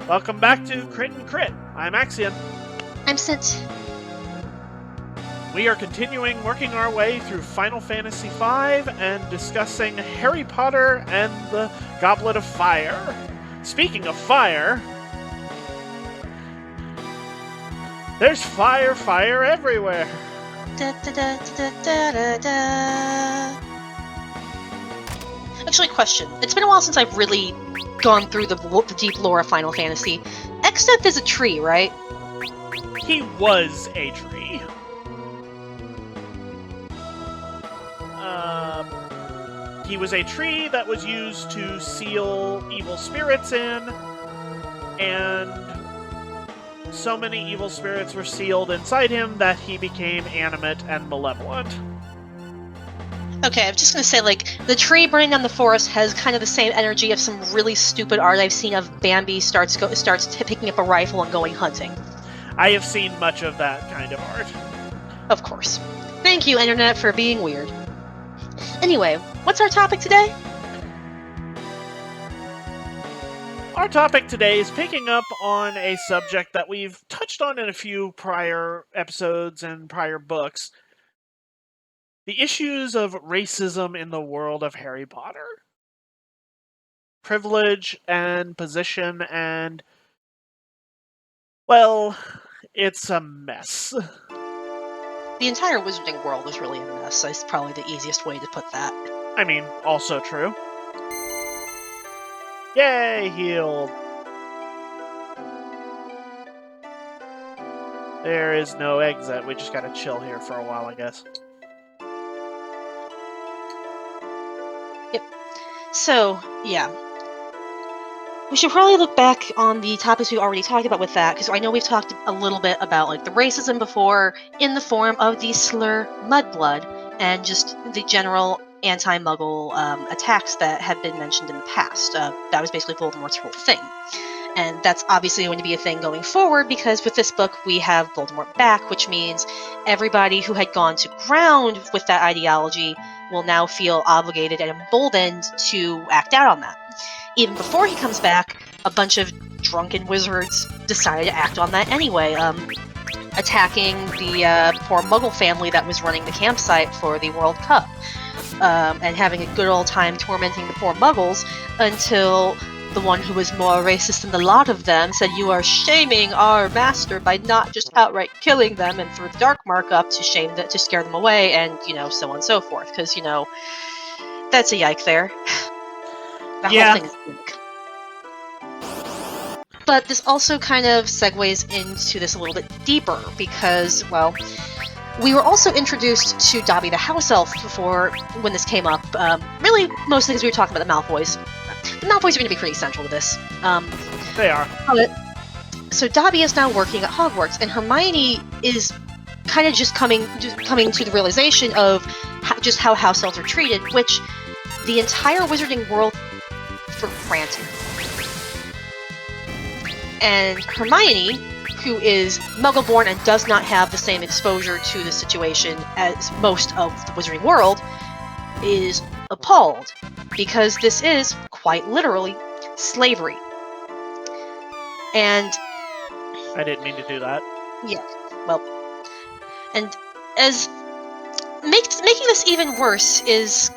Welcome back to Crit and Crit. I'm Axion. I'm Sint. We are continuing working our way through Final Fantasy V and discussing Harry Potter and the Goblet of Fire. Speaking of fire, there's fire everywhere. Da, da, da, da, da, da, da. Actually, question. It's been a while since I've really gone through the deep lore of Final Fantasy. Exdeath is a tree, right? He was a tree. He was a tree that was used to seal evil spirits in, and so many evil spirits were sealed inside him that he became animate and malevolent. Okay, I'm just gonna say, like, the tree burning down the forest has kind of the same energy of some really stupid art I've seen of Bambi starts picking up a rifle and going hunting. I have seen much of that kind of art. Of course. Thank you, Internet, for being weird. Anyway, what's our topic today? Our topic today is picking up on a subject that we've touched on in a few prior episodes and prior books. The issues of racism in the world of Harry Potter. Privilege and position and... well, it's a mess. The entire wizarding world is really a mess. That's probably the easiest way to put that. I mean, also true. Yay, healed. There is no exit. We just gotta chill here for a while, I guess. Yep. So, yeah. We should probably look back on the topics we already talked about with that, because I know we've talked a little bit about like the racism before in the form of the slur Mudblood and just the general anti-Muggle attacks that have been mentioned in the past. That was basically Voldemort's whole thing. And that's obviously going to be a thing going forward, because with this book we have Voldemort back, which means everybody who had gone to ground with that ideology will now feel obligated and emboldened to act out on that. Even before he comes back, a bunch of drunken wizards decided to act on that anyway, attacking the poor Muggle family that was running the campsite for the World Cup, and having a good old time tormenting the poor Muggles until the one who was more racist than the lot of them said, "You are shaming our master by not just outright killing them," and threw the Dark Mark up to to scare them away, and, so on and so forth, because, that's a yike there. The whole thing is weak. But this also kind of segues into this a little bit deeper, because, well, we were also introduced to Dobby the House Elf before when this came up, really mostly because we were talking about the Malfoys. The Malfoys are going to be pretty central to this. They are. So Dobby is now working at Hogwarts, and Hermione is kind of just coming to the realization of just how House Elves are treated, which the entire wizarding world for granted. And Hermione, who is Muggle-born and does not have the same exposure to the situation as most of the wizarding world, is appalled, because this is, quite literally, slavery. And... I didn't mean to do that. Yeah, well... And as... making this even worse is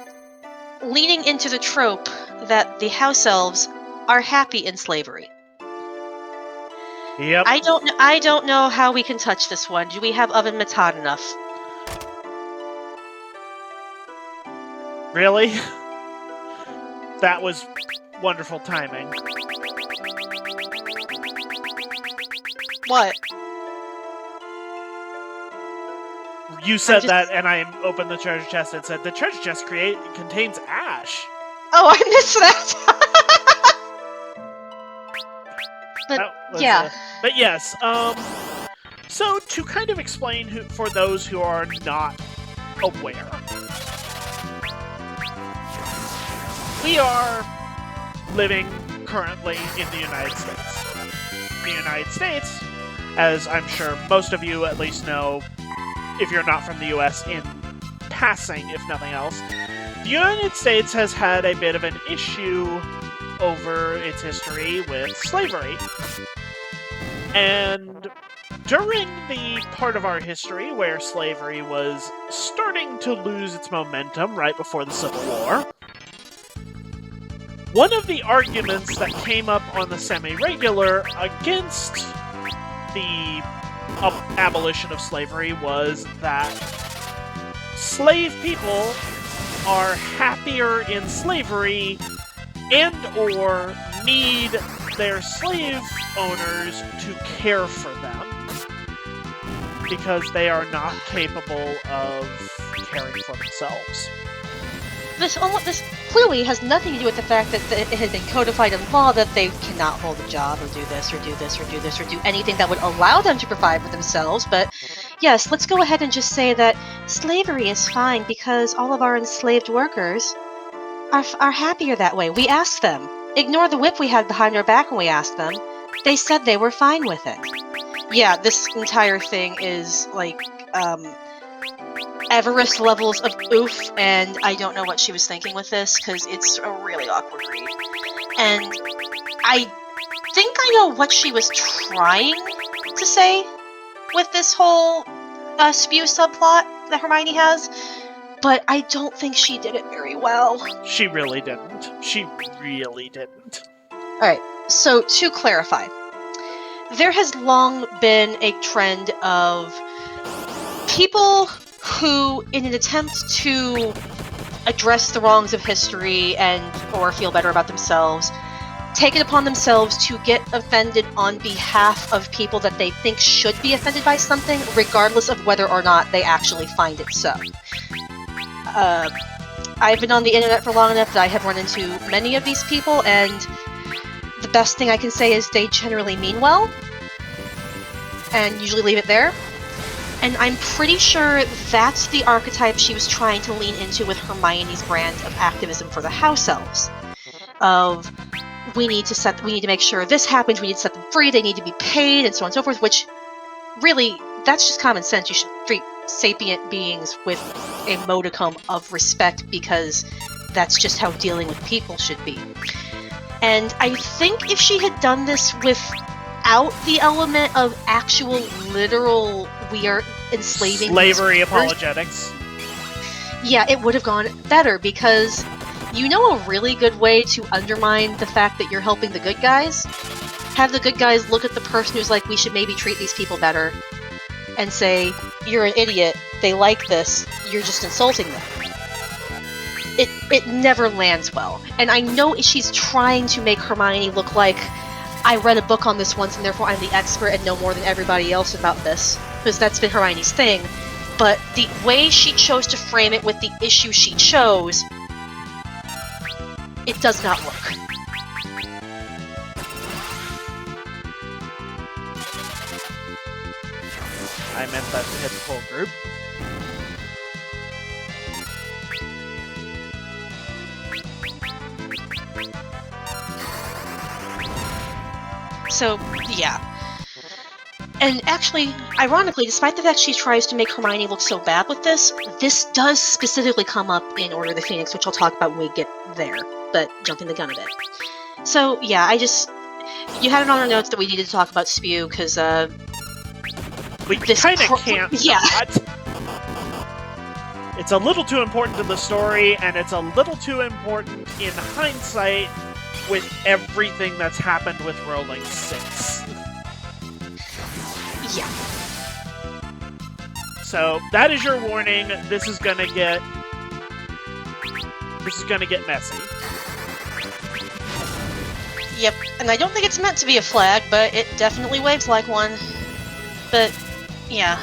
leaning into the trope that the House Elves are happy in slavery. Yep. I don't know how we can touch this one. Do we have oven mitts hot enough? Really? That was wonderful timing. What? You said that, and I opened the treasure chest and said, the treasure chest contains ash. Oh, I missed that! But, yeah. But yes, so to kind of explain for those who are not aware, we are living currently in the United States. The United States, as I'm sure most of you at least know, if you're not from the US in passing, if nothing else, the United States has had a bit of an issue over its history with slavery. And during the part of our history where slavery was starting to lose its momentum right before the Civil War, one of the arguments that came up on the semi-regular against the abolition of slavery was that slave people are happier in slavery and or need their slave owners to care for them because they are not capable of caring for themselves. This clearly has nothing to do with the fact that it has been codified in law that they cannot hold a job or do this or do this or do this or do anything that would allow them to provide for themselves. But yes, let's go ahead and just say that slavery is fine because all of our enslaved workers are happier that way. We asked them. Ignore the whip we had behind our back when we asked them. They said they were fine with it. Yeah, this entire thing is like Everest levels of oof, and I don't know what she was thinking with this, because it's a really awkward read. And I think I know what she was trying to say with this whole S.P.E.W subplot that Hermione has, but I don't think she did it very well. She really didn't. She really didn't. Alright, so to clarify, there has long been a trend of people who, in an attempt to address the wrongs of history and or feel better about themselves, take it upon themselves to get offended on behalf of people that they think should be offended by something, regardless of whether or not they actually find it so. I've been on the internet for long enough that I have run into many of these people, and the best thing I can say is they generally mean well, and usually leave it there. And I'm pretty sure that's the archetype she was trying to lean into with Hermione's brand of activism for the house elves. Of, we need to make sure this happens, we need to set them free, they need to be paid, and so on and so forth, which, really, that's just common sense. You should treat sapient beings with a modicum of respect, because that's just how dealing with people should be. And I think if she had done this without the element of actual, literal, we are enslaving slavery apologetics. Yeah, it would have gone better, because you know a really good way to undermine the fact that you're helping the good guys? Have the good guys look at the person who's like, we should maybe treat these people better, and say, you're an idiot, they like this, you're just insulting them. It never lands well. And I know she's trying to make Hermione look like, I read a book on this once and therefore I'm the expert and know more than everybody else about this, because that's been Hermione's thing, but the way she chose to frame it with the issue she chose, it does not work. I meant that to hit the whole group. So, yeah. And actually, ironically, despite the fact she tries to make Hermione look so bad with this does specifically come up in Order of the Phoenix, which I'll talk about when we get there, but jumping the gun a bit. So, yeah, you had it on our notes that we needed to talk about S.P.E.W, because, we kinda can't yeah. not. It's a little too important to the story, and it's a little too important in hindsight with everything that's happened with Rowling since. Yeah. So, that is your warning. This is gonna get messy. Yep, and I don't think it's meant to be a flag, but it definitely waves like one. But, yeah,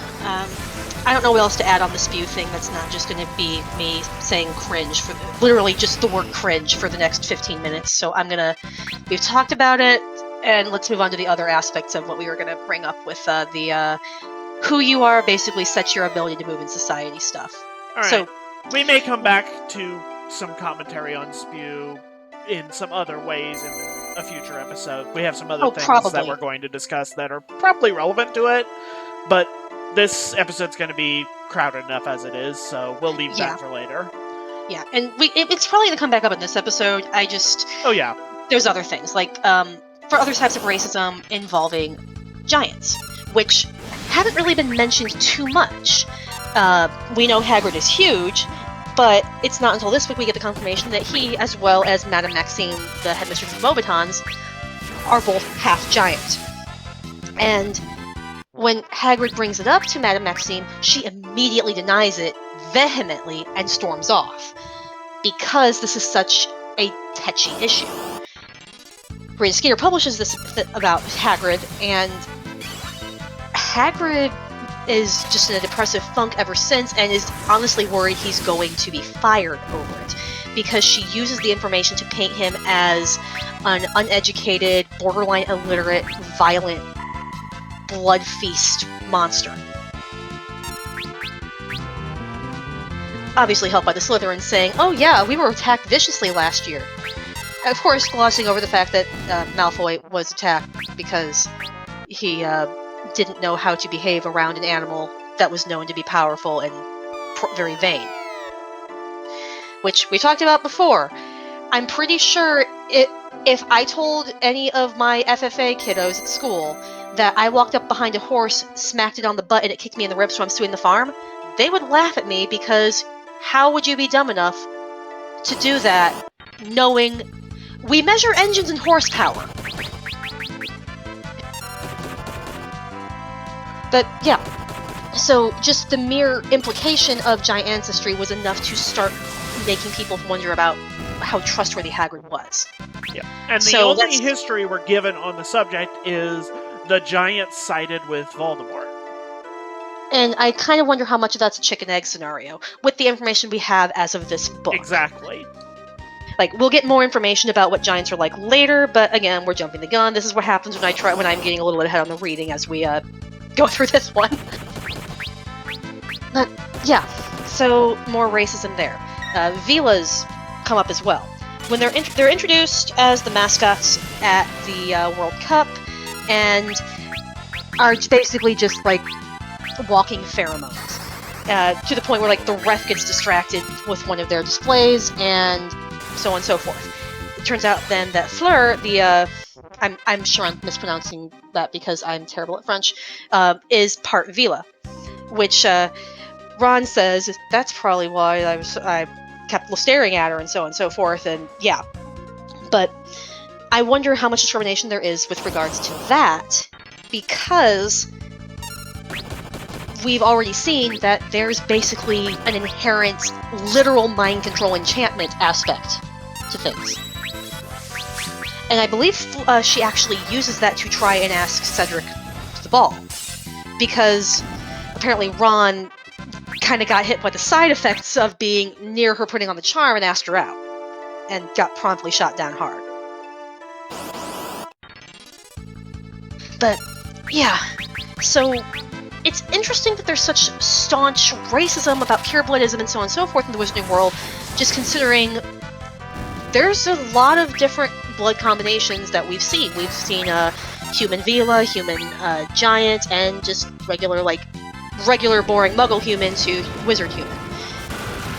I don't know what else to add on the S.P.E.W thing that's not just going to be me saying cringe, for literally just the word cringe for the next 15 minutes, so we've talked about it, and let's move on to the other aspects of what we were going to bring up with the who you are basically sets your ability to move in society stuff. Alright, so, we may come back to some commentary on S.P.E.W in some other ways in a future episode. We have some other things that we're going to discuss that are probably relevant to it, but this episode's going to be crowded enough as it is, so we'll leave that for later. Yeah, and it's probably going to come back up in this episode. Oh yeah. there's other things, like, for other types of racism involving giants, which haven't really been mentioned too much. We know Hagrid is huge, but it's not until this week we get the confirmation that he, as well as Madame Maxime, the headmistress of Beauxbatons, are both half giant. And when Hagrid brings it up to Madame Maxime, she immediately denies it vehemently and storms off, because this is such a touchy issue. J.K.R publishes this about Hagrid, and Hagrid is just in a depressive funk ever since, and is honestly worried he's going to be fired over it, because she uses the information to paint him as an uneducated, borderline illiterate, violent, blood feast monster. Obviously helped by the Slytherins saying, "Oh yeah, we were attacked viciously last year." Of course, glossing over the fact that Malfoy was attacked because he didn't know how to behave around an animal that was known to be powerful and very vain. Which we talked about before. I'm pretty sure if I told any of my FFA kiddos at school that I walked up behind a horse, smacked it on the butt, and it kicked me in the ribs so I'm suing the farm, they would laugh at me, because how would you be dumb enough to do that knowing we measure engines and horsepower? But yeah, so just the mere implication of giant ancestry was enough to start making people wonder about how trustworthy Hagrid was. Yeah, and the only history we're given on the subject is the giants sided with Voldemort. And I kind of wonder how much of that's a chicken egg scenario, with the information we have as of this book. Exactly. Like, we'll get more information about what giants are like later, but again, we're jumping the gun. This is what happens when I'm getting a little bit ahead on the reading as we go through this one. But yeah, so more racism there. Velas come up as well. When they're introduced as the mascots at the World Cup, and are basically just like walking pheromones, to the point where like the ref gets distracted with one of their displays, and so on and so forth. It turns out then that Fleur, I'm sure I'm mispronouncing that because I'm terrible at French, is part Vila, which Ron says that's probably why I kept staring at her, and so on and so forth, and yeah. But I wonder how much discrimination there is with regards to that, because we've already seen that there's basically an inherent literal mind control enchantment aspect to things. And I believe she actually uses that to try and ask Cedric to the ball, because apparently Ron kind of got hit by the side effects of being near her putting on the charm and asked her out, and got promptly shot down hard. But yeah, so it's interesting that there's such staunch racism about purebloodism and so on and so forth in the Wizarding world, just considering there's a lot of different blood combinations that we've seen. We've seen human Vila, human giant, and just regular boring Muggle human to wizard human.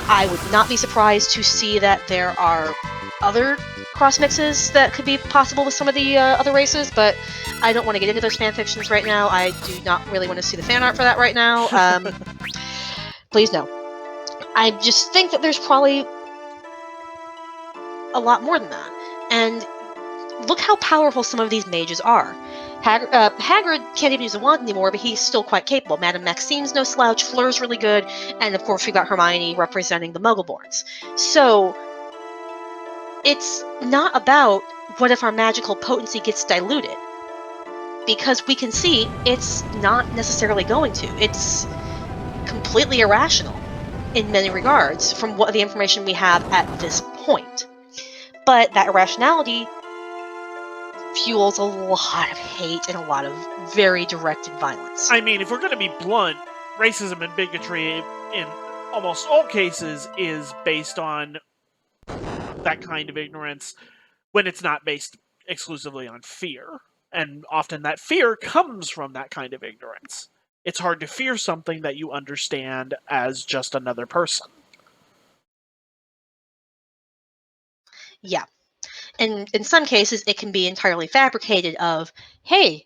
I would not be surprised to see that there are other cross mixes that could be possible with some of the other races, but I don't want to get into those fanfictions right now. I do not really want to see the fan art for that right now. Please no. I just think that there's probably a lot more than that. And look how powerful some of these mages are. Hagrid can't even use a wand anymore, but he's still quite capable. Madame Maxime's no slouch, Fleur's really good, and of course we got Hermione representing the Muggleborns. So it's not about what if our magical potency gets diluted, because we can see it's not necessarily going to. It's completely irrational in many regards from what the information we have at this point. But that irrationality fuels a lot of hate and a lot of very directed violence. I mean, if we're going to be blunt, racism and bigotry in almost all cases is based on that kind of ignorance when it's not based exclusively on fear. And often that fear comes from that kind of ignorance. It's hard to fear something that you understand as just another person. Yeah. And in some cases, it can be entirely fabricated of, hey,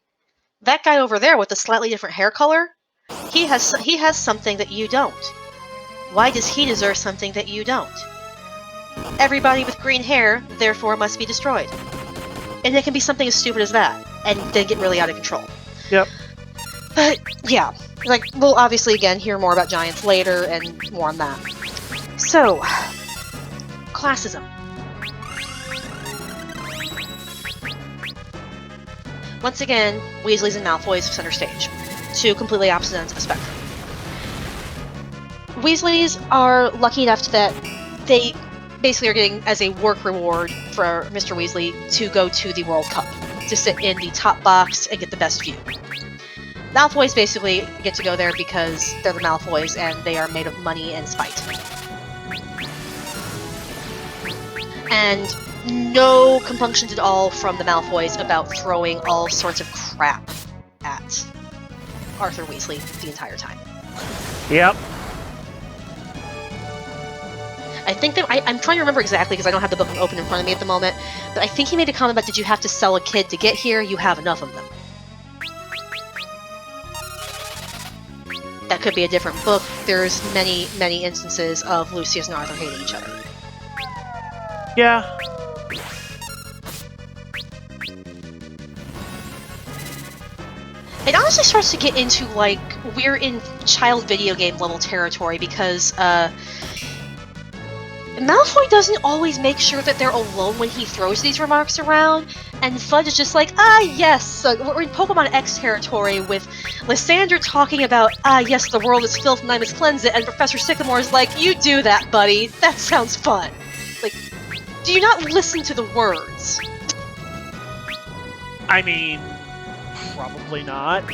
that guy over there with the slightly different hair color, he has something that you don't. Why does he deserve something that you don't? Everybody with green hair, therefore, must be destroyed. And it can be something as stupid as that, and then get really out of control. Yep. But, yeah. Like, we'll obviously, again, hear more about giants later, and more on that. So, classism. Once again, Weasleys and Malfoys center stage. Two completely opposite ends of the spectrum. Weasleys are lucky enough that they basically are getting as a work reward for Mr. Weasley to go to the World Cup, to sit in the top box and get the best view. Malfoys basically get to go there because they're the Malfoys and they are made of money and spite. And no compunctions at all from the Malfoys about throwing all sorts of crap at Arthur Weasley the entire time. Yep. I think that I'm trying to remember exactly because I don't have the book open in front of me at the moment, but I think he made a comment about, did you have to sell a kid to get here? You have enough of them. That could be a different book. There's many, many instances of Lucius and Arthur hating each other. Yeah. It honestly starts to get into, like, we're in child video game level territory because, Malfoy doesn't always make sure that they're alone when he throws these remarks around, and Fudge is just like, yes, we're in Pokemon X territory with Lysander talking about, yes, the world is filth and I must cleanse it, and Professor Sycamore is like, you do that, buddy, that sounds fun. Like, do you not listen to the words? I mean, probably not.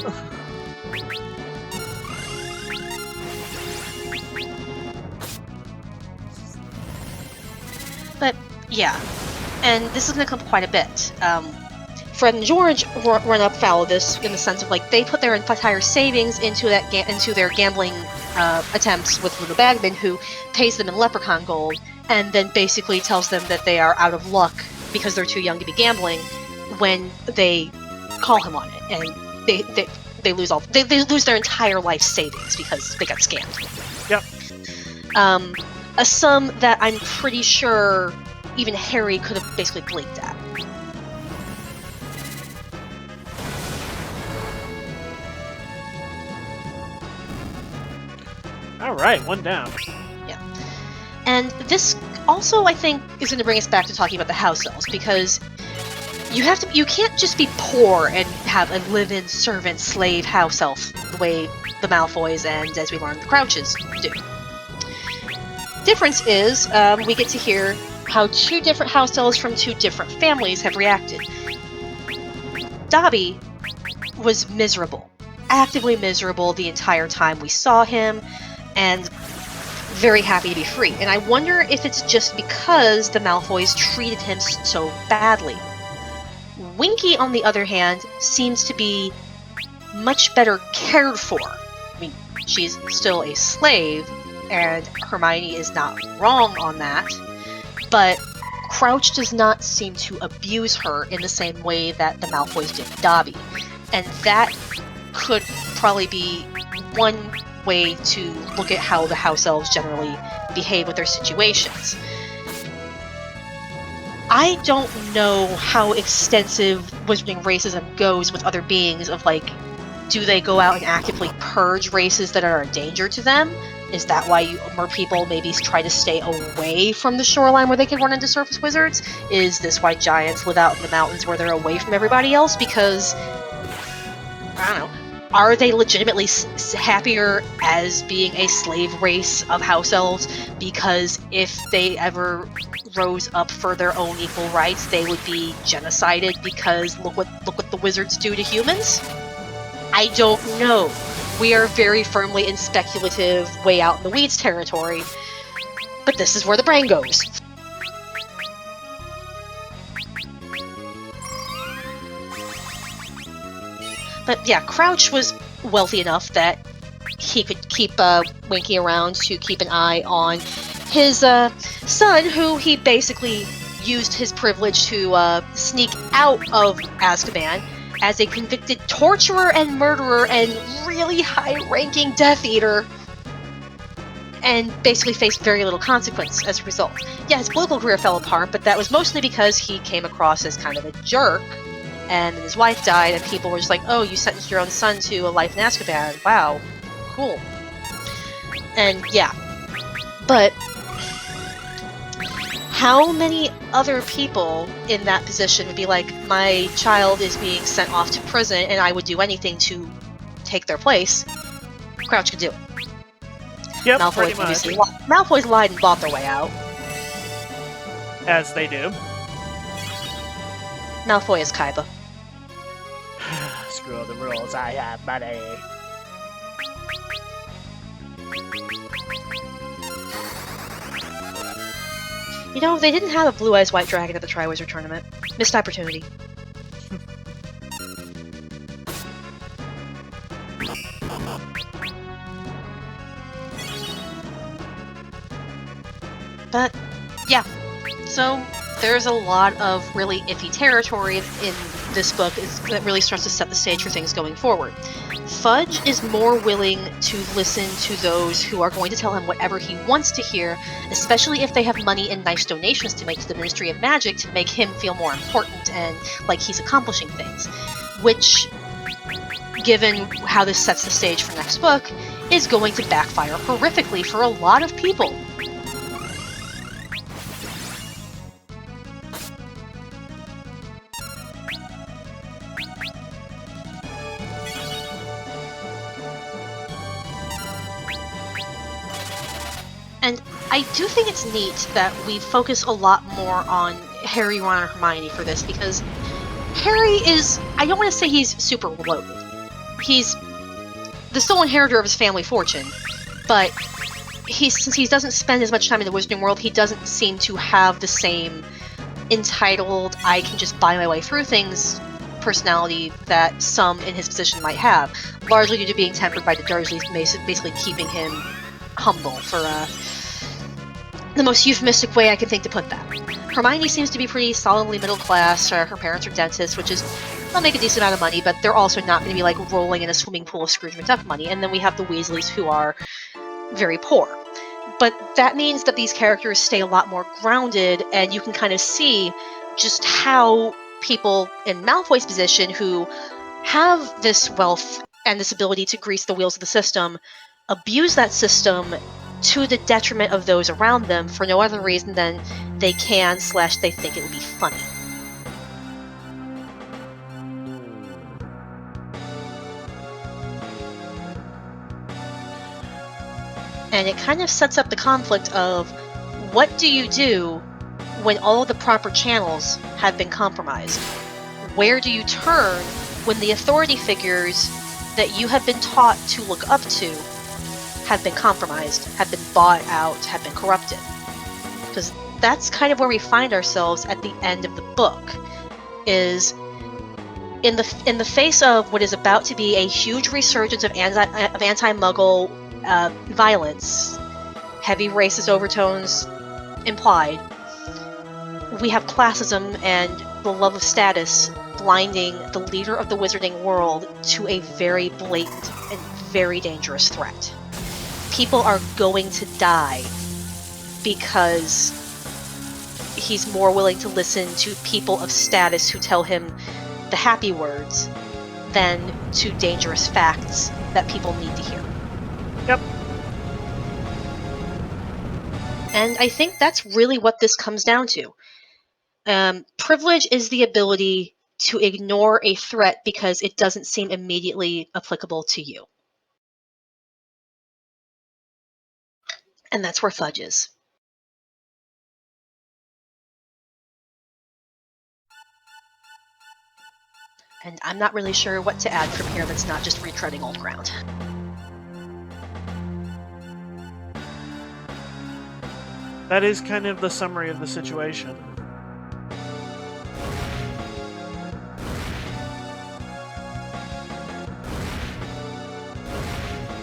But, yeah. And this is going to come quite a bit. Fred and George run up foul of this in the sense of, like, they put their entire savings into their gambling attempts with Ludo Bagman, who pays them in leprechaun gold, and then basically tells them that they are out of luck because they're too young to be gambling when they call him on it, and they lose their entire life savings because they got scammed. Yep. A sum that I'm pretty sure even Harry could have basically blinked at. Alright, one down. Yeah. And this also, I think, is going to bring us back to talking about the house elves, because you can't just be poor and have a live-in servant slave house elf the way the Malfoys and, as we learned, the Crouches do. Difference is, we get to hear how two different house elves from two different families have reacted. Dobby was miserable. Actively miserable the entire time we saw him, and very happy to be free. And I wonder if it's just because the Malfoys treated him so badly. Winky, on the other hand, seems to be much better cared for. I mean, she's still a slave, and Hermione is not wrong on that, but Crouch does not seem to abuse her in the same way that the Malfoys did Dobby. And that could probably be one way to look at how the house elves generally behave with their situations. I don't know how extensive wizarding racism goes with other beings of, like, do they go out and actively purge races that are a danger to them? Is that why more people maybe try to stay away from the shoreline where they can run into surface wizards? Is this why giants live out in the mountains where they're away from everybody else? Because, I don't know, are they legitimately happier as being a slave race of house elves? Because if they ever rose up for their own equal rights, they would be genocided because look what the wizards do to humans? I don't know. We are very firmly in speculative, way out in the weeds territory, but this is where the brain goes. But yeah, Crouch was wealthy enough that he could keep Winky around to keep an eye on his son, who he basically used his privilege to sneak out of Azkaban as a convicted torturer and murderer and really high-ranking Death Eater, and basically faced very little consequence as a result. Yeah, his political career fell apart, but that was mostly because he came across as kind of a jerk, and then his wife died, and people were just like, oh, you sentenced your own son to a life in Azkaban. Wow, cool. And yeah, but how many other people in that position would be like, my child is being sent off to prison and I would do anything to take their place? Crouch could do it. Yep, Malfoy pretty much. Malfoy's lied and bought their way out. As they do. Malfoy is Kaiba. Screw the rules, I have money. You know, they didn't have a Blue Eyes White Dragon at the Triwizard Tournament. Missed opportunity. But, yeah. So, there's a lot of really iffy territory in this book that really starts to set the stage for things going forward. Fudge is more willing to listen to those who are going to tell him whatever he wants to hear, especially if they have money and nice donations to make to the Ministry of Magic to make him feel more important and like he's accomplishing things. Which, given how this sets the stage for next book, is going to backfire horrifically for a lot of people. And I do think it's neat that we focus a lot more on Harry, Ron, and Hermione for this, because Harry is, I don't want to say he's super loaded. He's the sole inheritor of his family fortune, but since he doesn't spend as much time in the Wizarding World, he doesn't seem to have the same entitled, I can just buy my way through things personality that some in his position might have, largely due to being tempered by the Dursleys, basically keeping him humble, for the most euphemistic way I can think to put that. Hermione seems to be pretty solidly middle class. Her parents are dentists, which is, they'll make a decent amount of money, but they're also not going to be like rolling in a swimming pool of Scrooge McDuck money. And then we have the Weasleys, who are very poor. But that means that these characters stay a lot more grounded, and you can kind of see just how people in Malfoy's position, who have this wealth and this ability to grease the wheels of the system, abuse that system to the detriment of those around them for no other reason than they can / they think it would be funny. And it kind of sets up the conflict of, what do you do when all of the proper channels have been compromised? Where do you turn when the authority figures that you have been taught to look up to have been compromised, have been bought out, have been corrupted? Because that's kind of where we find ourselves at the end of the book, is in the face of what is about to be a huge resurgence of anti-Muggle violence, heavy racist overtones implied. We have classism and the love of status blinding the leader of the wizarding world to a very blatant and very dangerous threat. People are going to die because he's more willing to listen to people of status who tell him the happy words than to dangerous facts that people need to hear. Yep. And I think that's really what this comes down to. Privilege is the ability to ignore a threat because it doesn't seem immediately applicable to you. And that's where Fudge is. And I'm not really sure what to add from here that's not just retreading old ground. That is kind of the summary of the situation.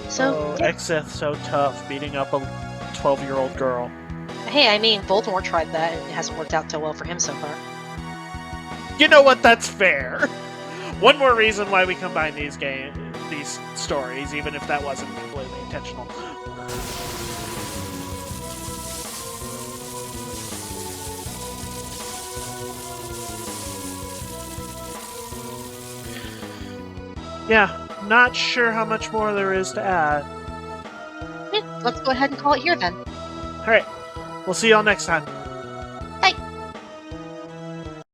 So, Exdeath so tough, beating up a 12-year-old girl. Hey, I mean, Voldemort tried that, and it hasn't worked out so well for him so far. You know what? That's fair. One more reason why we combine these stories, even if that wasn't completely intentional. Yeah, not sure how much more there is to add. Yeah, let's go ahead and call it here then. All right, we'll see y'all next time.